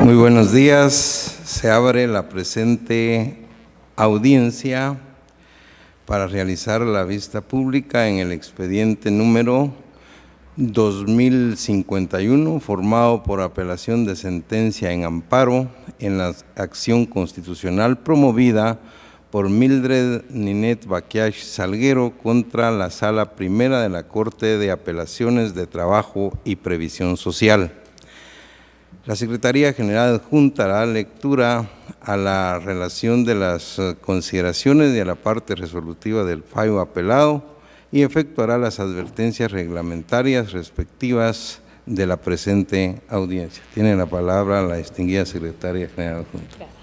Muy buenos días. Se abre la presente audiencia para realizar la vista pública en el expediente número 2051, formado por apelación de sentencia en amparo en la acción constitucional promovida por Mildred Ninette Baquiach Salguero contra la Sala Primera de la Corte de Apelaciones de Trabajo y Previsión Social. La Secretaría General Adjunta dará lectura a la relación de las consideraciones y a la parte resolutiva del fallo apelado y efectuará las advertencias reglamentarias respectivas de la presente audiencia. Tiene la palabra la distinguida Secretaria General Adjunta. Gracias.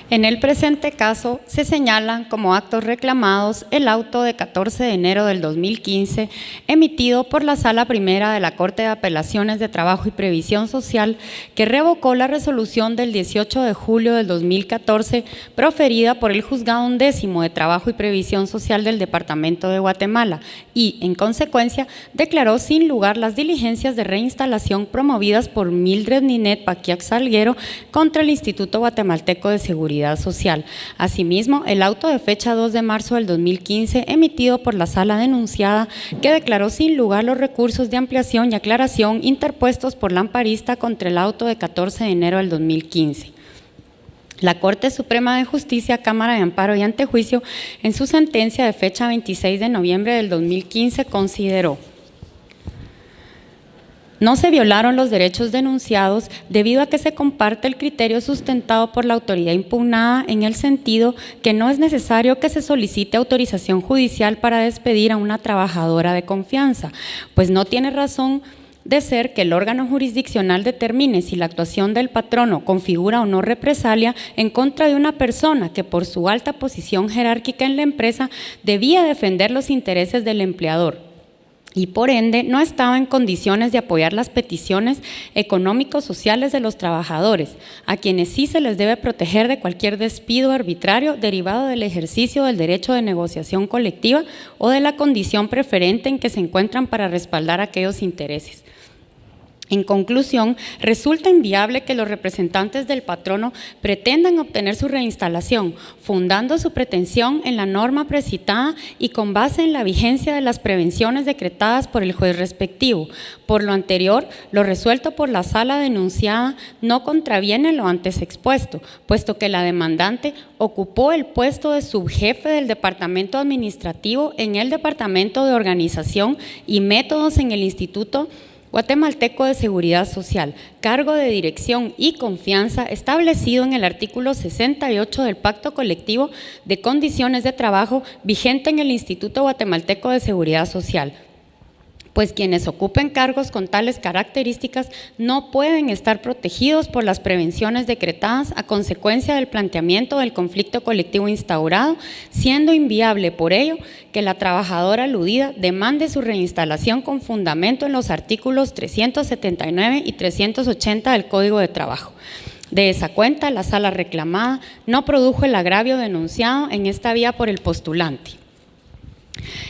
En el presente caso se señalan como actos reclamados el auto de 14 de enero del 2015 emitido por la Sala Primera de la Corte de Apelaciones de Trabajo y Previsión Social que revocó la resolución del 18 de julio del 2014 proferida por el Juzgado Undécimo de Trabajo y Previsión Social del Departamento de Guatemala y, en consecuencia, declaró sin lugar las diligencias de reinstalación promovidas por Mildred Ninette Baquiach Salguero contra el Instituto Guatemalteco de Seguridad Social. Asimismo, el auto de fecha 2 de marzo del 2015 emitido por la sala denunciada que declaró sin lugar los recursos de ampliación y aclaración interpuestos por la amparista contra el auto de 14 de enero del 2015. La Corte Suprema de Justicia, Cámara de Amparo y Antejuicio, en su sentencia de fecha 26 de noviembre del 2015, consideró: no se violaron los derechos denunciados debido a que se comparte el criterio sustentado por la autoridad impugnada en el sentido que no es necesario que se solicite autorización judicial para despedir a una trabajadora de confianza, pues no tiene razón de ser que el órgano jurisdiccional determine si la actuación del patrono configura o no represalia en contra de una persona que por su alta posición jerárquica en la empresa debía defender los intereses del empleador y por ende no estaba en condiciones de apoyar las peticiones económico-sociales de los trabajadores, a quienes sí se les debe proteger de cualquier despido arbitrario derivado del ejercicio del derecho de negociación colectiva o de la condición preferente en que se encuentran para respaldar aquellos intereses. En conclusión, resulta inviable que los representantes del patrono pretendan obtener su reinstalación, fundando su pretensión en la norma precitada y con base en la vigencia de las prevenciones decretadas por el juez respectivo. Por lo anterior, lo resuelto por la sala denunciada no contraviene lo antes expuesto, puesto que la demandante ocupó el puesto de subjefe del Departamento Administrativo en el Departamento de Organización y Métodos en el Instituto Guatemalteco de Seguridad Social, cargo de dirección y confianza establecido en el artículo 68 del Pacto Colectivo de Condiciones de Trabajo vigente en el Instituto Guatemalteco de Seguridad Social, pues quienes ocupen cargos con tales características no pueden estar protegidos por las prevenciones decretadas a consecuencia del planteamiento del conflicto colectivo instaurado, siendo inviable por ello que la trabajadora aludida demande su reinstalación con fundamento en los artículos 379 y 380 del Código de Trabajo. De esa cuenta, la sala reclamada no produjo el agravio denunciado en esta vía por el postulante.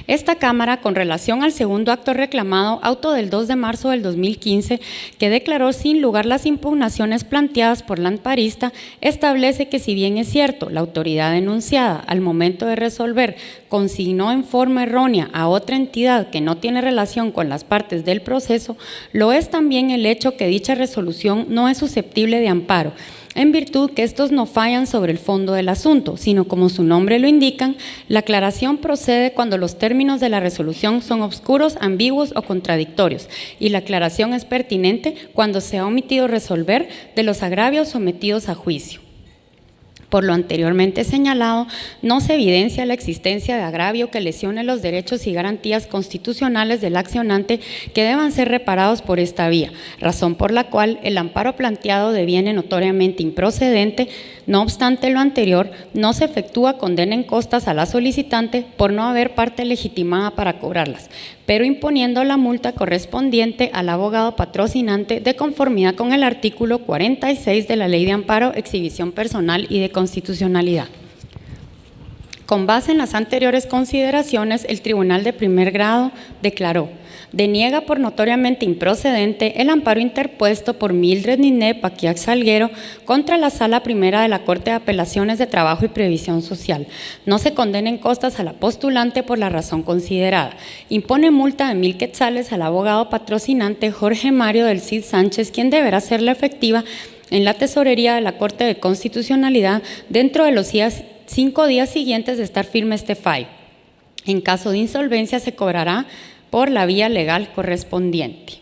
Esta Cámara, con relación al segundo acto reclamado, auto del 2 de marzo del 2015, que declaró sin lugar las impugnaciones planteadas por la amparista, establece que si bien es cierto, la autoridad denunciada al momento de resolver consignó en forma errónea a otra entidad que no tiene relación con las partes del proceso, lo es también el hecho que dicha resolución no es susceptible de amparo, en virtud que estos no fallan sobre el fondo del asunto, sino como su nombre lo indican, la aclaración procede cuando los términos de la resolución son obscuros, ambiguos o contradictorios, y la aclaración es pertinente cuando se ha omitido resolver de los agravios sometidos a juicio. Por lo anteriormente señalado, no se evidencia la existencia de agravio que lesione los derechos y garantías constitucionales del accionante que deban ser reparados por esta vía, razón por la cual el amparo planteado deviene notoriamente improcedente. No obstante lo anterior, no se efectúa condena en costas a la solicitante por no haber parte legitimada para cobrarlas, pero imponiendo la multa correspondiente al abogado patrocinante de conformidad con el artículo 46 de la Ley de Amparo, Exhibición Personal y de Constitucionalidad. Con base en las anteriores consideraciones, el Tribunal de Primer Grado declaró: deniega por notoriamente improcedente el amparo interpuesto por Mildred Ninette Baquiac Salguero contra la Sala Primera de la Corte de Apelaciones de Trabajo y Previsión Social. No se condenen costas a la postulante por la razón considerada. Impone multa de 1,000 quetzales al abogado patrocinante Jorge Mario del Cid Sánchez, quien deberá hacerla efectiva en la tesorería de la Corte de Constitucionalidad dentro de los 5 días siguientes de estar firme este fallo. En caso de insolvencia se cobrará por la vía legal correspondiente.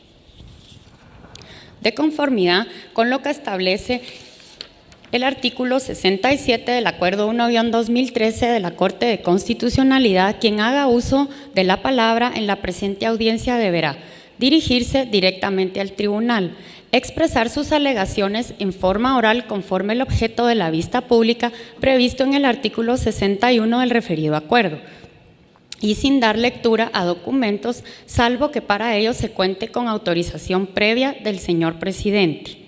De conformidad con lo que establece el artículo 67 del Acuerdo 1-2013 de la Corte de Constitucionalidad, quien haga uso de la palabra en la presente audiencia deberá dirigirse directamente al tribunal, expresar sus alegaciones en forma oral conforme el objeto de la vista pública previsto en el artículo 61 del referido acuerdo, y sin dar lectura a documentos, salvo que para ello se cuente con autorización previa del señor presidente.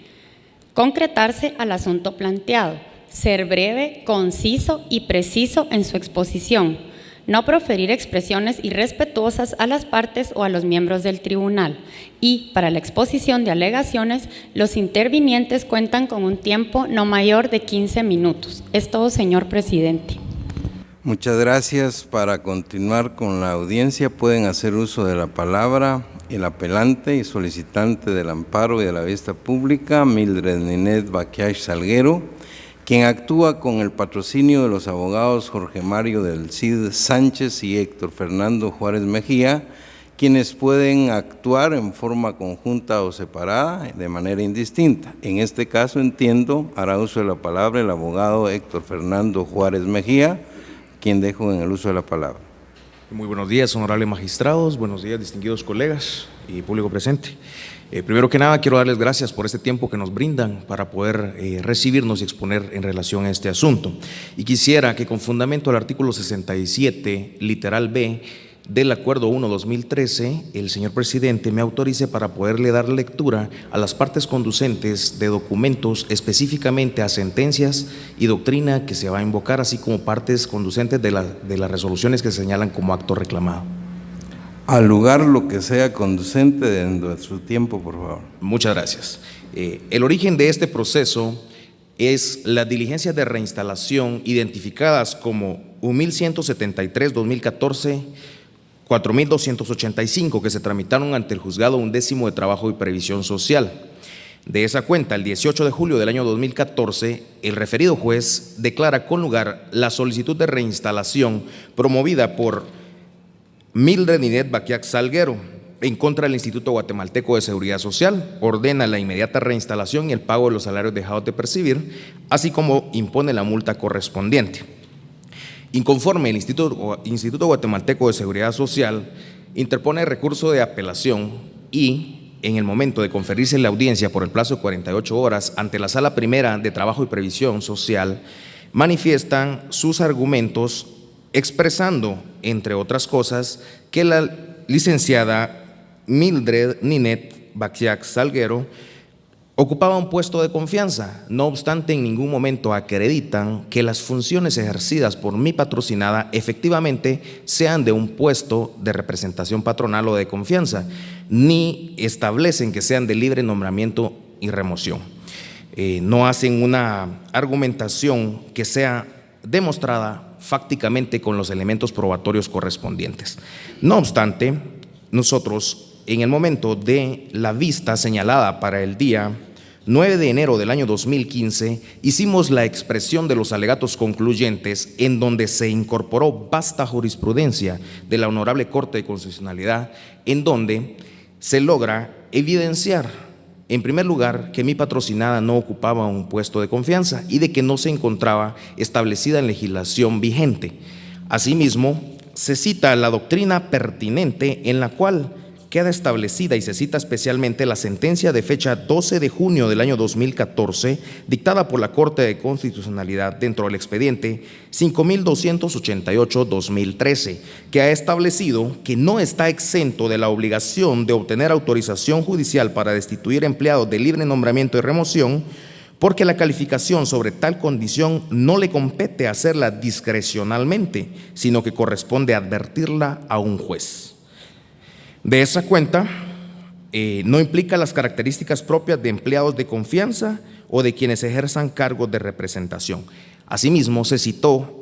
Concretarse al asunto planteado, ser breve, conciso y preciso en su exposición, no proferir expresiones irrespetuosas a las partes o a los miembros del tribunal, y para la exposición de alegaciones, los intervinientes cuentan con un tiempo no mayor de 15 minutos. Es todo, señor presidente. Muchas gracias. Para continuar con la audiencia pueden hacer uso de la palabra el apelante y solicitante del amparo y de la vista pública, Mildred Ninette Baquiac Salguero, quien actúa con el patrocinio de los abogados Jorge Mario del Cid Sánchez y Héctor Fernando Juárez Mejía, quienes pueden actuar en forma conjunta o separada de manera indistinta. En este caso, entiendo, hará uso de la palabra el abogado Héctor Fernando Juárez Mejía, quien dejo en el uso de la palabra. Muy buenos días, honorables magistrados, buenos días, distinguidos colegas y público presente. Primero que nada, quiero darles gracias por este tiempo que nos brindan para poder recibirnos y exponer en relación a este asunto. Y quisiera que, con fundamento al artículo 67, literal B, del Acuerdo 1-2013, el señor presidente me autorice para poderle dar lectura a las partes conducentes de documentos, específicamente a sentencias y doctrina que se va a invocar, así como partes conducentes de las resoluciones que se señalan como acto reclamado. Al lugar lo que sea conducente dentro de su tiempo, por favor. Muchas gracias. El origen de este proceso es las diligencias de reinstalación identificadas como 1173-2014, 4285 que se tramitaron ante el Juzgado 11º de Trabajo y Previsión Social. De esa cuenta, el 18 de julio del año 2014, el referido juez declara con lugar la solicitud de reinstalación promovida por Mildred Ninette Baquiac Salguero en contra del Instituto Guatemalteco de Seguridad Social, ordena la inmediata reinstalación y el pago de los salarios dejados de percibir, así como impone la multa correspondiente. Inconforme, el Instituto Guatemalteco de Seguridad Social interpone recurso de apelación y, en el momento de conferirse la audiencia por el plazo de 48 horas ante la Sala Primera de Trabajo y Previsión Social, manifiestan sus argumentos expresando, entre otras cosas, que la licenciada Mildred Ninette Baquiac Salguero ocupaba un puesto de confianza. No obstante, en ningún momento acreditan que las funciones ejercidas por mi patrocinada efectivamente sean de un puesto de representación patronal o de confianza, ni establecen que sean de libre nombramiento y remoción. No hacen una argumentación que sea demostrada fácticamente con los elementos probatorios correspondientes. No obstante, nosotros, en el momento de la vista señalada para el día 9 de enero del año 2015, hicimos la expresión de los alegatos concluyentes, en donde se incorporó vasta jurisprudencia de la Honorable Corte de Constitucionalidad, en donde se logra evidenciar, en primer lugar, que mi patrocinada no ocupaba un puesto de confianza y de que no se encontraba establecida en legislación vigente. Asimismo, se cita la doctrina pertinente en la cual queda establecida y se cita especialmente la sentencia de fecha 12 de junio del año 2014, dictada por la Corte de Constitucionalidad dentro del expediente 5288-2013, que ha establecido que no está exento de la obligación de obtener autorización judicial para destituir empleados de libre nombramiento y remoción porque la calificación sobre tal condición no le compete hacerla discrecionalmente, sino que corresponde advertirla a un juez. De esa cuenta, no implica las características propias de empleados de confianza o de quienes ejerzan cargos de representación. Asimismo, se citó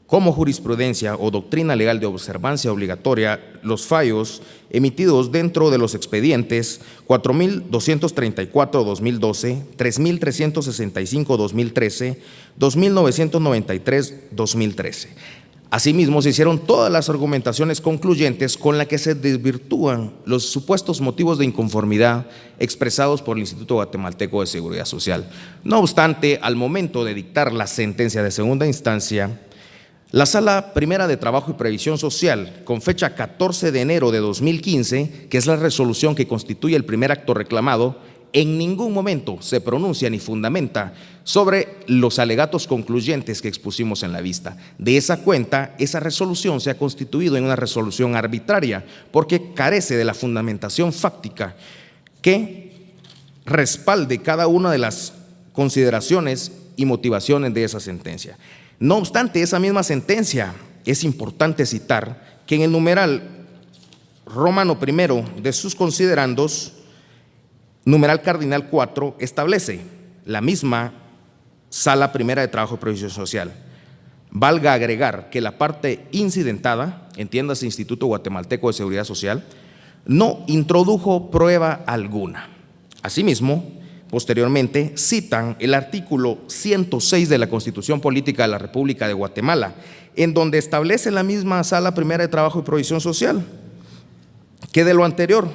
como jurisprudencia o doctrina legal de observancia obligatoria los fallos emitidos dentro de los expedientes 4.234-2012, 3.365-2013, 2.993-2013. Asimismo, se hicieron todas las argumentaciones concluyentes con las que se desvirtúan los supuestos motivos de inconformidad expresados por el Instituto Guatemalteco de Seguridad Social. No obstante, al momento de dictar la sentencia de segunda instancia, la Sala Primera de Trabajo y Previsión Social, con fecha 14 de enero de 2015, que es la resolución que constituye el primer acto reclamado, en ningún momento se pronuncia ni fundamenta sobre los alegatos concluyentes que expusimos en la vista. De esa cuenta, esa resolución se ha constituido en una resolución arbitraria porque carece de la fundamentación fáctica que respalde cada una de las consideraciones y motivaciones de esa sentencia. No obstante, esa misma sentencia es importante citar que en el numeral romano primero de sus considerandos, numeral cardinal 4, establece la misma Sala Primera de Trabajo y Previsión Social. Valga agregar que la parte incidentada, entiéndase Instituto Guatemalteco de Seguridad Social, no introdujo prueba alguna. Asimismo, posteriormente citan el artículo 106 de la Constitución Política de la República de Guatemala, en donde establece la misma Sala Primera de Trabajo y Provisión Social que de lo anterior,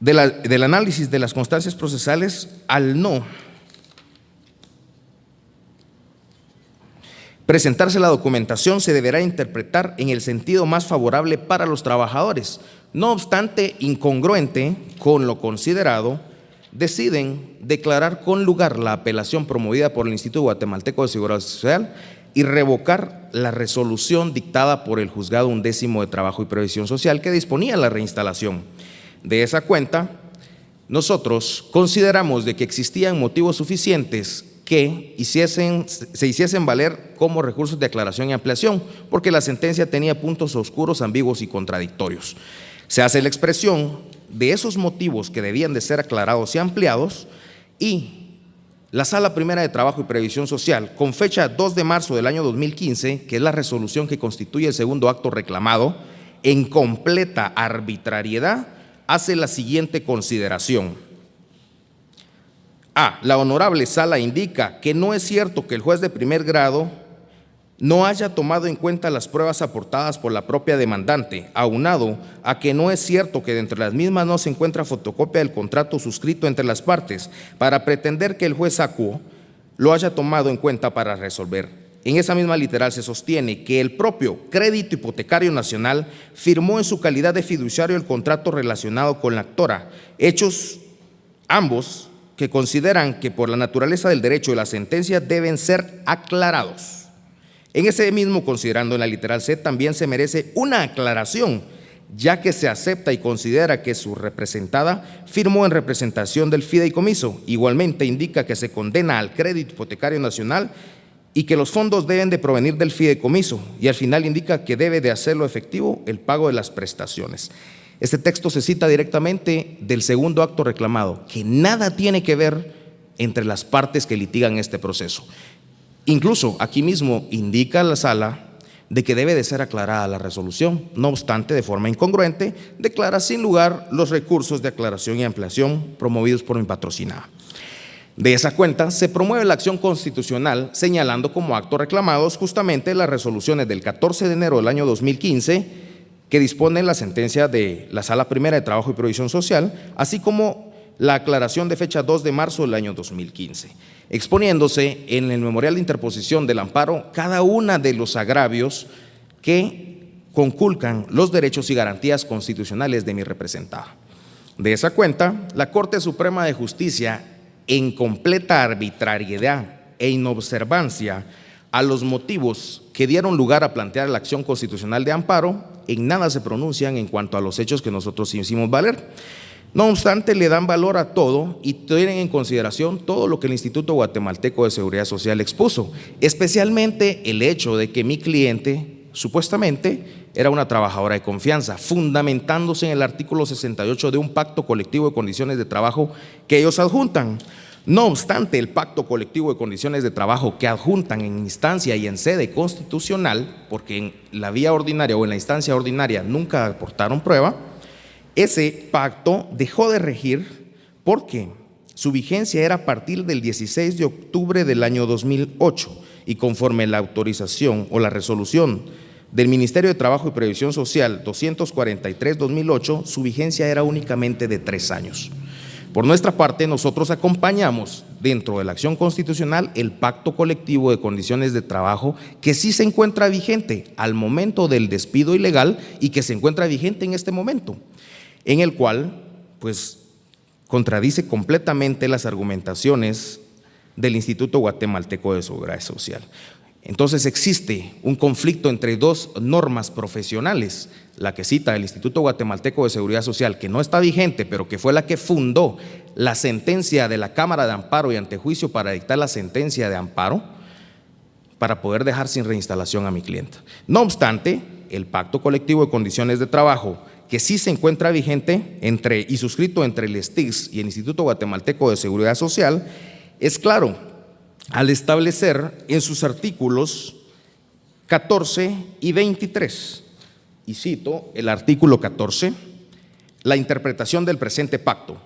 del análisis de las constancias procesales, al no presentarse la documentación, se deberá interpretar en el sentido más favorable para los trabajadores. No obstante, incongruente con lo considerado, deciden declarar con lugar la apelación promovida por el Instituto Guatemalteco de Seguridad Social y revocar la resolución dictada por el Juzgado Undécimo de Trabajo y Previsión Social que disponía la reinstalación. De esa cuenta, nosotros consideramos de que existían motivos suficientes que se hiciesen valer como recursos de aclaración y ampliación, porque la sentencia tenía puntos oscuros, ambiguos y contradictorios. Se hace la expresión de esos motivos que debían de ser aclarados y ampliados, y la Sala Primera de Trabajo y Previsión Social, con fecha 2 de marzo del año 2015, que es la resolución que constituye el segundo acto reclamado, en completa arbitrariedad, hace la siguiente consideración. A. La honorable Sala indica que no es cierto que el juez de primer grado no haya tomado en cuenta las pruebas aportadas por la propia demandante, aunado a que no es cierto que de entre las mismas no se encuentra fotocopia del contrato suscrito entre las partes, para pretender que el juez acuo lo haya tomado en cuenta para resolver. En esa misma literal se sostiene que el propio Crédito Hipotecario Nacional firmó en su calidad de fiduciario el contrato relacionado con la actora, hechos ambos que consideran que por la naturaleza del derecho de la sentencia deben ser aclarados. En ese mismo, considerando en la literal C, también se merece una aclaración, ya que se acepta y considera que su representada firmó en representación del fideicomiso. Igualmente indica que se condena al Crédito Hipotecario Nacional y que los fondos deben de provenir del fideicomiso, y al final indica que debe de hacerlo efectivo el pago de las prestaciones. Este texto se cita directamente del segundo acto reclamado, que nada tiene que ver entre las partes que litigan este proceso. Incluso aquí mismo indica la Sala de que debe de ser aclarada la resolución. No obstante, de forma incongruente, declara sin lugar los recursos de aclaración y ampliación promovidos por mi patrocinada. De esa cuenta, se promueve la acción constitucional señalando como actos reclamados justamente las resoluciones del 14 de enero del año 2015 que disponen la sentencia de la Sala Primera de Trabajo y Previsión Social, así como la aclaración de fecha 2 de marzo del año 2015, exponiéndose en el memorial de interposición del amparo cada una de los agravios que conculcan los derechos y garantías constitucionales de mi representada. De esa cuenta, la Corte Suprema de Justicia, en completa arbitrariedad e inobservancia a los motivos que dieron lugar a plantear la acción constitucional de amparo, en nada se pronuncian en cuanto a los hechos que nosotros hicimos valer. No obstante, le dan valor a todo y tienen en consideración todo lo que el Instituto Guatemalteco de Seguridad Social expuso, especialmente el hecho de que mi cliente supuestamente era una trabajadora de confianza, fundamentándose en el artículo 68 de un pacto colectivo de condiciones de trabajo que ellos adjuntan. No obstante, el pacto colectivo de condiciones de trabajo que adjuntan en instancia y en sede constitucional, porque en la vía ordinaria o en la instancia ordinaria nunca aportaron prueba, ese pacto dejó de regir porque su vigencia era a partir del 16 de octubre del año 2008 y conforme la autorización o la resolución del Ministerio de Trabajo y Previsión Social 243-2008, su vigencia era únicamente de 3 años. Por nuestra parte, nosotros acompañamos dentro de la acción constitucional el pacto colectivo de condiciones de trabajo que sí se encuentra vigente al momento del despido ilegal y que se encuentra vigente en este momento, en el cual pues contradice completamente las argumentaciones del Instituto Guatemalteco de Seguridad Social. Entonces existe un conflicto entre dos normas profesionales, la que cita el Instituto Guatemalteco de Seguridad Social, que no está vigente, pero que fue la que fundó la sentencia de la Cámara de Amparo y Antejuicio para dictar la sentencia de amparo, para poder dejar sin reinstalación a mi clienta. No obstante, el pacto colectivo de condiciones de trabajo, que sí se encuentra vigente y suscrito entre el STIGS y el Instituto Guatemalteco de Seguridad Social, es claro al establecer en sus artículos 14 y 23, y cito el artículo 14, la interpretación del presente pacto.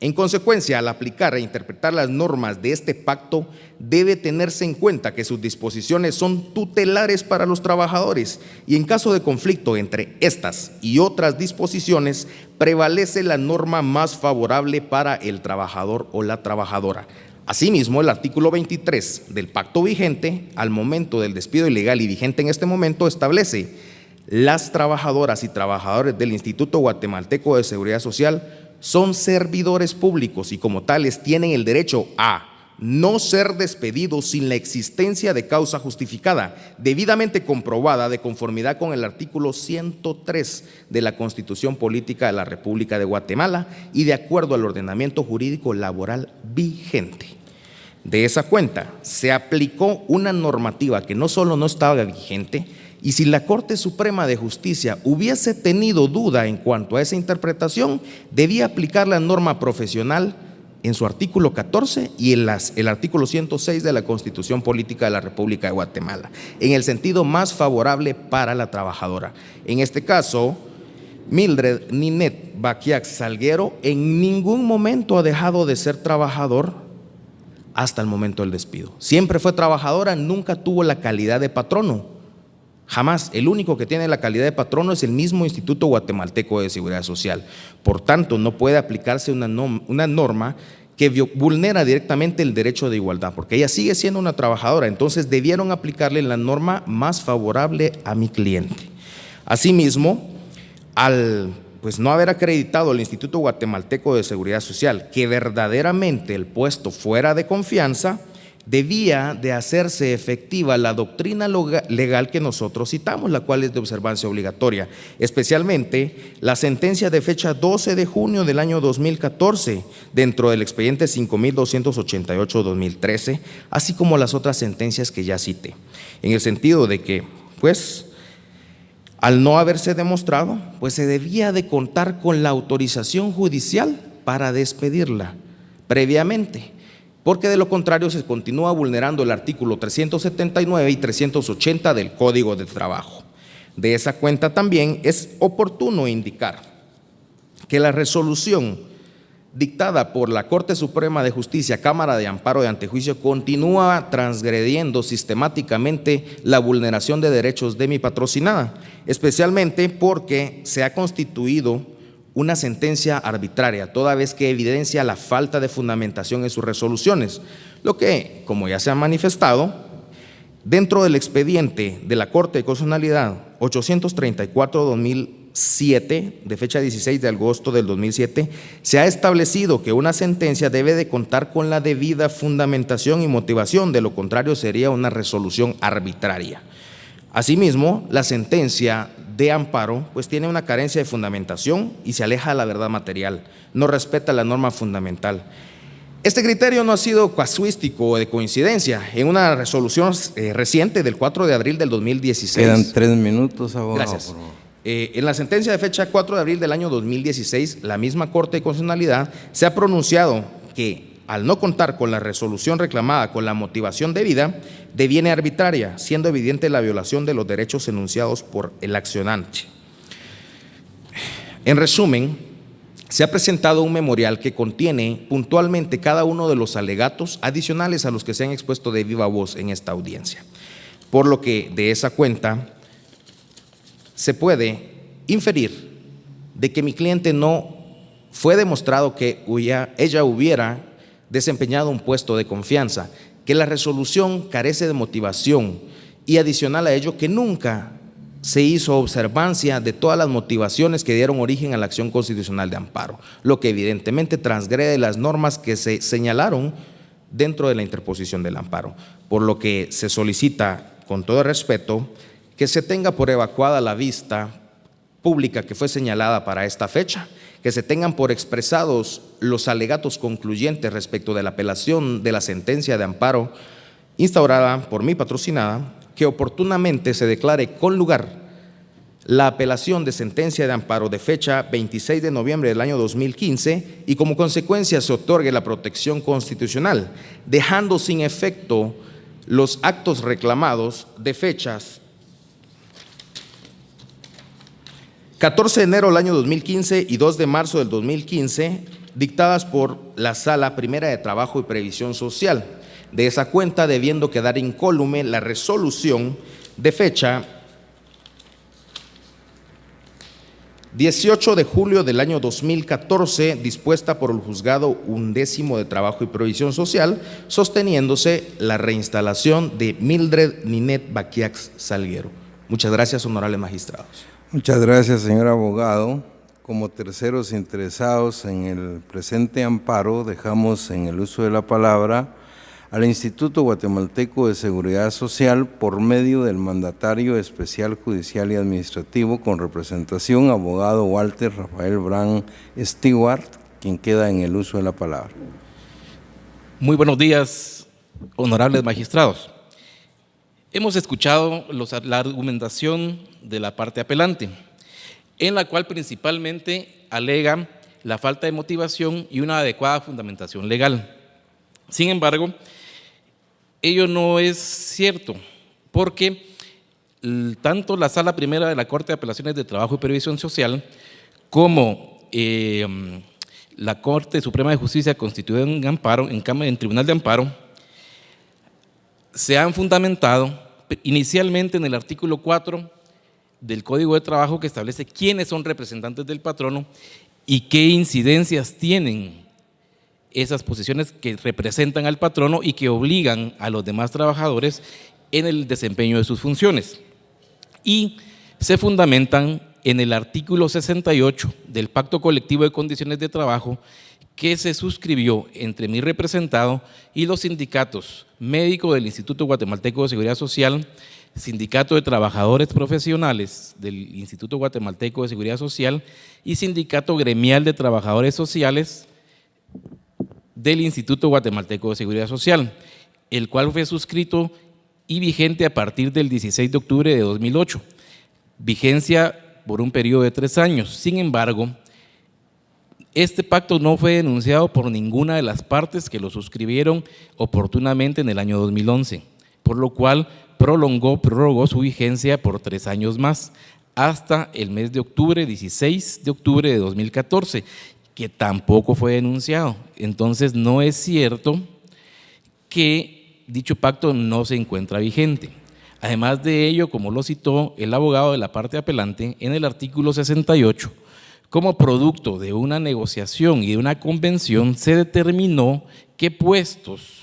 En consecuencia, al aplicar e interpretar las normas de este pacto, debe tenerse en cuenta que sus disposiciones son tutelares para los trabajadores y en caso de conflicto entre estas y otras disposiciones, prevalece la norma más favorable para el trabajador o la trabajadora. Asimismo, el artículo 23 del pacto vigente, al momento del despido ilegal y vigente en este momento, establece: las trabajadoras y trabajadores del Instituto Guatemalteco de Seguridad Social son servidores públicos y como tales tienen el derecho a no ser despedidos sin la existencia de causa justificada, debidamente comprobada de conformidad con el artículo 103 de la Constitución Política de la República de Guatemala y de acuerdo al ordenamiento jurídico laboral vigente. De esa cuenta, se aplicó una normativa que no solo no estaba vigente, y si la Corte Suprema de Justicia hubiese tenido duda en cuanto a esa interpretación, debía aplicar la norma profesional en su artículo 14 y el artículo 106 de la Constitución Política de la República de Guatemala, en el sentido más favorable para la trabajadora. En este caso, Mildred Ninette Baquiax Salguero en ningún momento ha dejado de ser trabajador hasta el momento del despido. Siempre fue trabajadora, nunca tuvo la calidad de patrono. Jamás. El único que tiene la calidad de patrono es el mismo Instituto Guatemalteco de Seguridad Social. Por tanto, no puede aplicarse una norma que vulnera directamente el derecho de igualdad, porque ella sigue siendo una trabajadora. Entonces, debieron aplicarle la norma más favorable a mi cliente. Asimismo, al no haber acreditado el Instituto Guatemalteco de Seguridad Social que verdaderamente el puesto fuera de confianza, debía de hacerse efectiva la doctrina legal que nosotros citamos, la cual es de observancia obligatoria, especialmente la sentencia de fecha 12 de junio del año 2014, dentro del expediente 5288-2013, así como las otras sentencias que ya cité, en el sentido de que, al no haberse demostrado, se debía de contar con la autorización judicial para despedirla previamente, porque de lo contrario se continúa vulnerando el artículo 379 y 380 del Código de Trabajo. De esa cuenta también es oportuno indicar que la resolución dictada por la Corte Suprema de Justicia, Cámara de Amparo y Antejuicio, continúa transgrediendo sistemáticamente la vulneración de derechos de mi patrocinada, especialmente porque se ha constituido una sentencia arbitraria, toda vez que evidencia la falta de fundamentación en sus resoluciones, lo que, como ya se ha manifestado, dentro del expediente de la Corte de Constitucionalidad 834-2007, de fecha 16 de agosto del 2007, se ha establecido que una sentencia debe de contar con la debida fundamentación y motivación, de lo contrario sería una resolución arbitraria. Asimismo, la sentencia de amparo pues tiene una carencia de fundamentación y se aleja de la verdad material, no respeta la norma fundamental. Este criterio no ha sido casuístico o de coincidencia. En una resolución reciente del 4 de abril del 2016. Quedan 3 minutos, abogado. Gracias. Por favor. En la sentencia de fecha 4 de abril del año 2016, la misma Corte de Constitucionalidad se ha pronunciado que al no contar con la resolución reclamada con la motivación debida, deviene arbitraria, siendo evidente la violación de los derechos enunciados por el accionante. En resumen, se ha presentado un memorial que contiene puntualmente cada uno de los alegatos adicionales a los que se han expuesto de viva voz en esta audiencia, por lo que de esa cuenta se puede inferir de que mi cliente no fue demostrado que ella hubiera desempeñado un puesto de confianza, que la resolución carece de motivación y adicional a ello que nunca se hizo observancia de todas las motivaciones que dieron origen a la acción constitucional de amparo, lo que evidentemente transgrede las normas que se señalaron dentro de la interposición del amparo, por lo que se solicita con todo respeto que se tenga por evacuada la vista pública que fue señalada para esta fecha, que se tengan por expresados los alegatos concluyentes respecto de la apelación de la sentencia de amparo instaurada por mí patrocinada, que oportunamente se declare con lugar la apelación de sentencia de amparo de fecha 26 de noviembre del año 2015 y como consecuencia se otorgue la protección constitucional, dejando sin efecto los actos reclamados de fechas 14 de enero del año 2015 y 2 de marzo del 2015, dictadas por la Sala Primera de Trabajo y Previsión Social. De esa cuenta, debiendo quedar incólume la resolución de fecha 18 de julio del año 2014, dispuesta por el Juzgado 11º de Trabajo y Previsión Social, sosteniéndose la reinstalación de Mildred Ninette Baquiax Salguero. Muchas gracias, honorables magistrados. Muchas gracias, señor abogado. Como terceros interesados en el presente amparo, dejamos en el uso de la palabra al Instituto Guatemalteco de Seguridad Social por medio del mandatario especial judicial y administrativo con representación, abogado Walter Rafael Brand Stewart, quien queda en el uso de la palabra. Muy buenos días, honorables magistrados. Hemos escuchado la argumentación de la parte apelante, en la cual principalmente alega la falta de motivación y una adecuada fundamentación legal. Sin embargo, ello no es cierto, porque tanto la Sala Primera de la Corte de Apelaciones de Trabajo y Previsión Social como la Corte Suprema de Justicia constituida en amparo, en Tribunal de Amparo, se han fundamentado inicialmente en el artículo 4 del Código de Trabajo, que establece quiénes son representantes del patrono y qué incidencias tienen esas posiciones que representan al patrono y que obligan a los demás trabajadores en el desempeño de sus funciones. Y se fundamentan en el artículo 68 del Pacto Colectivo de Condiciones de Trabajo, que se suscribió entre mi representado y los sindicatos médicos del Instituto Guatemalteco de Seguridad Social, Sindicato de Trabajadores Profesionales del Instituto Guatemalteco de Seguridad Social y Sindicato Gremial de Trabajadores Sociales del Instituto Guatemalteco de Seguridad Social, el cual fue suscrito y vigente a partir del 16 de octubre de 2008, vigencia por un periodo de 3 años. Sin embargo, este pacto no fue denunciado por ninguna de las partes que lo suscribieron oportunamente en el año 2011, por lo cual prorrogó su vigencia por 3 años más, hasta el mes de octubre, 16 de octubre de 2014, que tampoco fue denunciado. Entonces no es cierto que dicho pacto no se encuentra vigente. Además de ello, como lo citó el abogado de la parte apelante, en el artículo 68, como producto de una negociación y de una convención, se determinó qué puestos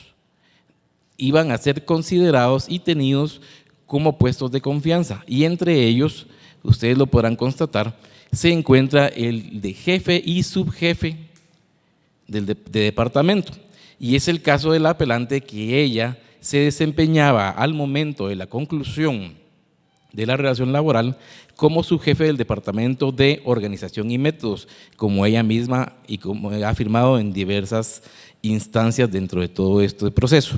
iban a ser considerados y tenidos como puestos de confianza, y entre ellos, ustedes lo podrán constatar, se encuentra el de jefe y subjefe de departamento, y es el caso de la apelante que ella se desempeñaba al momento de la conclusión de la relación laboral como subjefe del Departamento de Organización y Métodos, como ella misma y como ha afirmado en diversas instancias dentro de todo este proceso.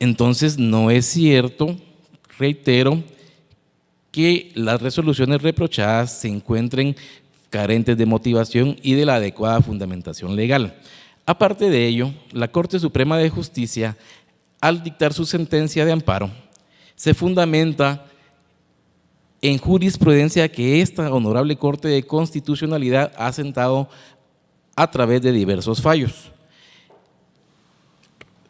Entonces, no es cierto, reitero, que las resoluciones reprochadas se encuentren carentes de motivación y de la adecuada fundamentación legal. Aparte de ello, la Corte Suprema de Justicia, al dictar su sentencia de amparo, se fundamenta en jurisprudencia que esta honorable Corte de Constitucionalidad ha sentado a través de diversos fallos.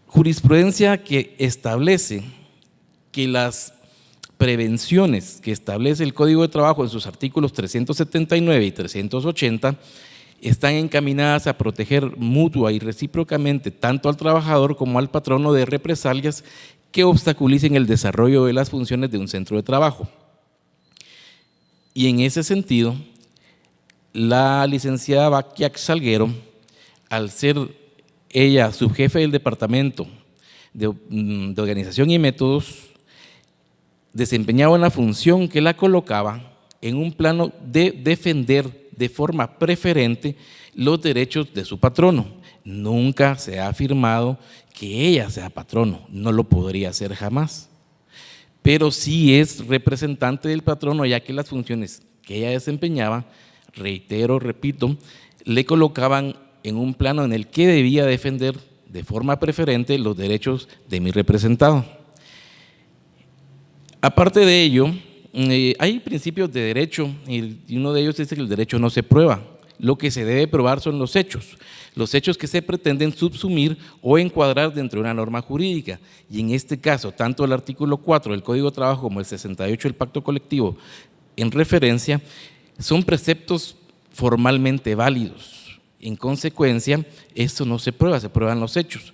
Jurisprudencia que establece que las prevenciones que establece el Código de Trabajo en sus artículos 379 y 380 están encaminadas a proteger mutua y recíprocamente tanto al trabajador como al patrono de represalias que obstaculicen el desarrollo de las funciones de un centro de trabajo. Y en ese sentido, la licenciada Baquiac Salguero, al ser ella subjefe del Departamento de Organización y Métodos, desempeñaba una función que la colocaba en un plano de defender de forma preferente los derechos de su patrono. Nunca se ha afirmado que ella sea patrono, no lo podría hacer jamás, pero sí es representante del patrono, ya que las funciones que ella desempeñaba, reitero, repito, le colocaban en un plano en el que debía defender de forma preferente los derechos de mi representado. Aparte de ello, hay principios de derecho y uno de ellos es que el derecho no se prueba. Lo que se debe probar son los hechos que se pretenden subsumir o encuadrar dentro de una norma jurídica. Y en este caso, tanto el artículo 4 del Código de Trabajo como el 68 del Pacto Colectivo en referencia, son preceptos formalmente válidos. En consecuencia, esto no se prueba, se prueban los hechos.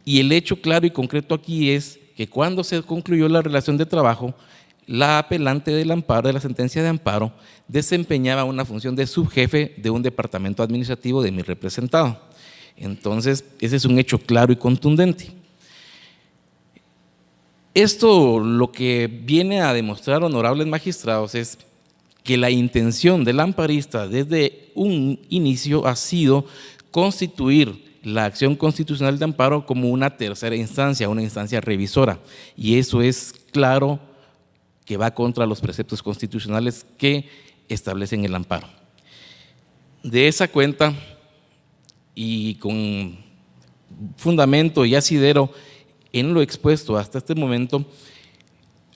Y el hecho claro y concreto aquí es que cuando se concluyó la relación de trabajo, la apelante del amparo, de la sentencia de amparo, desempeñaba una función de subjefe de un departamento administrativo de mi representado. Entonces, ese es un hecho claro y contundente. Esto lo que viene a demostrar, honorables magistrados, es que la intención del amparista desde un inicio ha sido constituir la acción constitucional de amparo como una tercera instancia, una instancia revisora, y eso es claro que va contra los preceptos constitucionales que establecen el amparo. De esa cuenta y con fundamento y asidero en lo expuesto hasta este momento,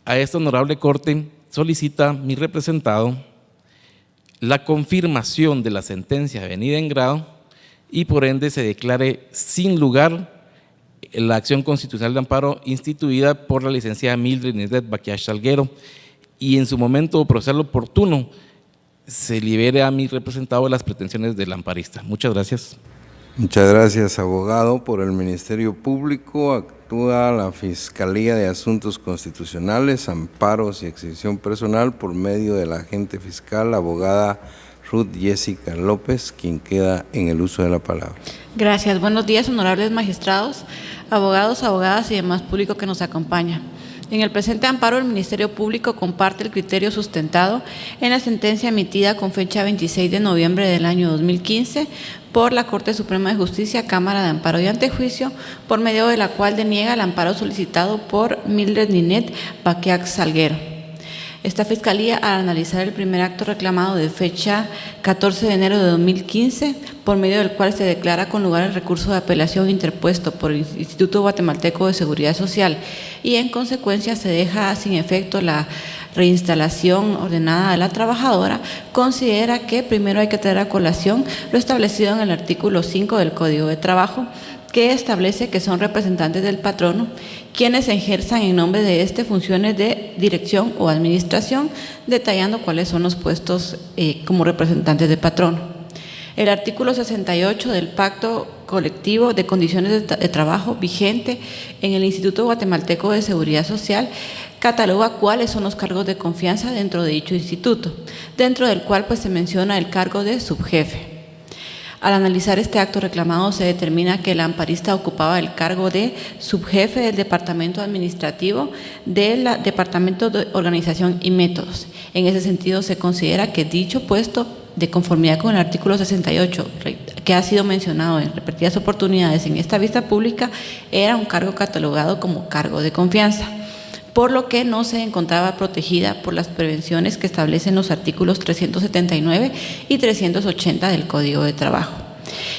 a esta honorable Corte solicita mi representado la confirmación de la sentencia venida en grado y por ende se declare sin lugar la acción constitucional de amparo instituida por la licenciada Mildred Ninette Baquiac Salguero y en su momento procesal oportuno se libere a mi representado de las pretensiones del amparista. Muchas gracias. Muchas gracias, abogado. Por el Ministerio Público actúa la Fiscalía de Asuntos Constitucionales, Amparos y Exhibición Personal por medio de la agente fiscal, abogada Ruth Jessica López, quien queda en el uso de la palabra. Gracias. Buenos días, honorables magistrados, abogados, abogadas y demás público que nos acompaña. En el presente amparo, el Ministerio Público comparte el criterio sustentado en la sentencia emitida con fecha 26 de noviembre del año 2015 por la Corte Suprema de Justicia, Cámara de Amparo y Antejuicio, por medio de la cual deniega el amparo solicitado por Mildred Ninette Baquiac Salguero. Esta Fiscalía, al analizar el primer acto reclamado de fecha 14 de enero de 2015, por medio del cual se declara con lugar el recurso de apelación interpuesto por el Instituto Guatemalteco de Seguridad Social y en consecuencia se deja sin efecto la reinstalación ordenada de la trabajadora, considera que primero hay que traer a colación lo establecido en el artículo 5 del Código de Trabajo, que establece que son representantes del patrono quienes ejerzan en nombre de este funciones de dirección o administración, detallando cuáles son los puestos como representantes del patrono. El artículo 68 del Pacto Colectivo de Condiciones de Trabajo vigente en el Instituto Guatemalteco de Seguridad Social cataloga cuáles son los cargos de confianza dentro de dicho instituto, dentro del cual pues se menciona el cargo de subjefe. Al analizar este acto reclamado, se determina que el amparista ocupaba el cargo de subjefe del Departamento Administrativo del Departamento de Organización y Métodos. En ese sentido, se considera que dicho puesto, de conformidad con el artículo 68, que ha sido mencionado en repetidas oportunidades en esta vista pública, era un cargo catalogado como cargo de confianza, por lo que no se encontraba protegida por las prevenciones que establecen los artículos 379 y 380 del Código de Trabajo.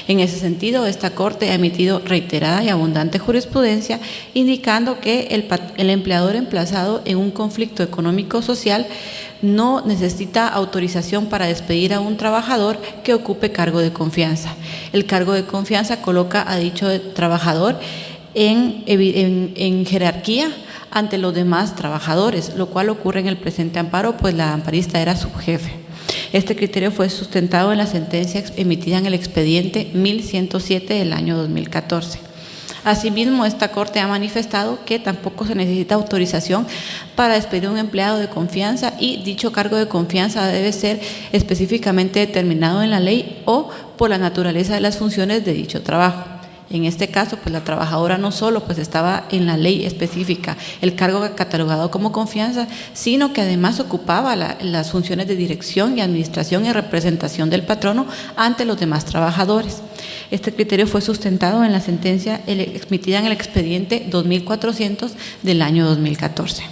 En ese sentido, esta Corte ha emitido reiterada y abundante jurisprudencia indicando que el empleador emplazado en un conflicto económico-social no necesita autorización para despedir a un trabajador que ocupe cargo de confianza. El cargo de confianza coloca a dicho trabajador en jerarquía ante los demás trabajadores, lo cual ocurre en el presente amparo, pues la amparista era subjefe. Este criterio fue sustentado en la sentencia emitida en el expediente 1107 del año 2014. Asimismo, esta Corte ha manifestado que tampoco se necesita autorización para despedir a un empleado de confianza y dicho cargo de confianza debe ser específicamente determinado en la ley o por la naturaleza de las funciones de dicho trabajo. En este caso, pues la trabajadora no solo pues estaba en la ley específica el cargo catalogado como confianza, sino que además ocupaba las funciones de dirección y administración y representación del patrono ante los demás trabajadores. Este criterio fue sustentado en la sentencia emitida en el expediente 2400 del año 2014.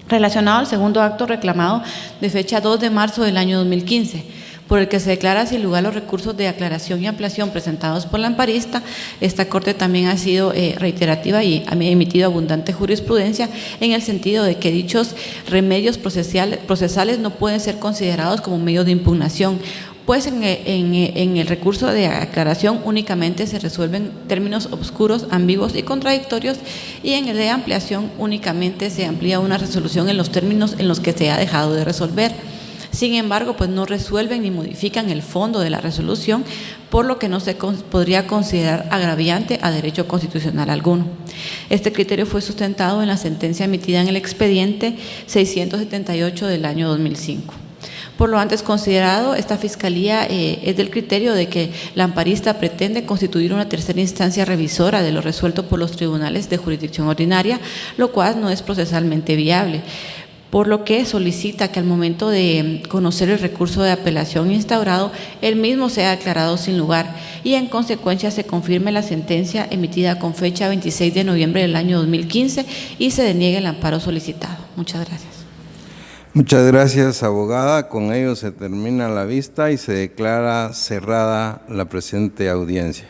Relacionado al segundo acto reclamado de fecha 2 de marzo del año 2015, por el que se declara sin lugar los recursos de aclaración y ampliación presentados por la amparista, esta Corte también ha sido reiterativa y ha emitido abundante jurisprudencia en el sentido de que dichos remedios procesales no pueden ser considerados como medios de impugnación, pues en el recurso de aclaración únicamente se resuelven términos obscuros, ambiguos y contradictorios, y en el de ampliación únicamente se amplía una resolución en los términos en los que se ha dejado de resolver. Sin embargo, pues no resuelven ni modifican el fondo de la resolución, por lo que no se podría considerar agraviante a derecho constitucional alguno. Este criterio fue sustentado en la sentencia emitida en el expediente 678 del año 2005. Por lo antes considerado, esta Fiscalía es del criterio de que la amparista pretende constituir una tercera instancia revisora de lo resuelto por los tribunales de jurisdicción ordinaria, lo cual no es procesalmente viable, por lo que solicita que al momento de conocer el recurso de apelación instaurado, el mismo sea aclarado sin lugar y en consecuencia se confirme la sentencia emitida con fecha 26 de noviembre del año 2015 y se deniegue el amparo solicitado. Muchas gracias. Muchas gracias, abogada. Con ello se termina la vista y se declara cerrada la presente audiencia.